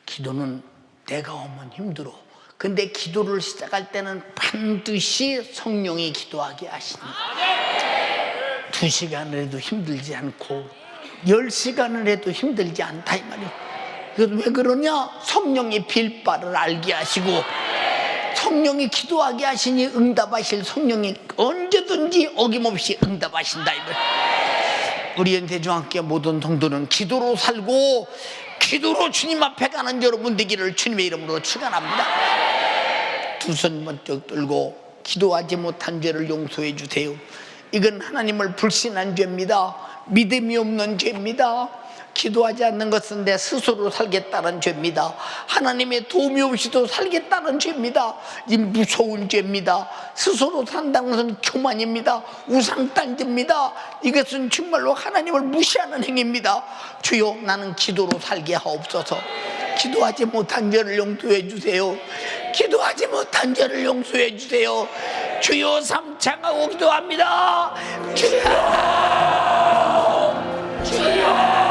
기도는 내가 오면 힘들어. 근데 기도를 시작할 때는 반드시 성령이 기도하게 하십니다. 2시간을 해도 힘들지 않고 10시간을 해도 힘들지 않다 이 말이에요. 왜 그러냐? 성령이 빌 바를 알게 하시고 성령이 기도하게 하시니 응답하실 성령이 언제든지 어김없이 응답하신다 이 말이에요. 우리 연세중학교 모든 성도는 기도로 살고 기도로 주님 앞에 가는 여러분 되기를 주님의 이름으로 축원합니다. 두 손 번쩍 들고 기도하지 못한 죄를 용서해 주세요. 이건 하나님을 불신한 죄입니다. 믿음이 없는 죄입니다. 기도하지 않는 것은 내 스스로 살겠다는 죄입니다. 하나님의 도움이 없이도 살겠다는 죄입니다. 이 무서운 죄입니다. 스스로 산다는 것은 교만입니다. 우상단지입니다. 이것은 정말로 하나님을 무시하는 행위입니다. 주여, 나는 기도로 살게 하옵소서. 기도하지 못한 죄를 용서해 주세요. 기도하지 못한 죄를 용서해 주세요. 주여, 삼창하고 기도합니다. 주여, 주여,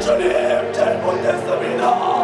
주님, 잘못했습니다.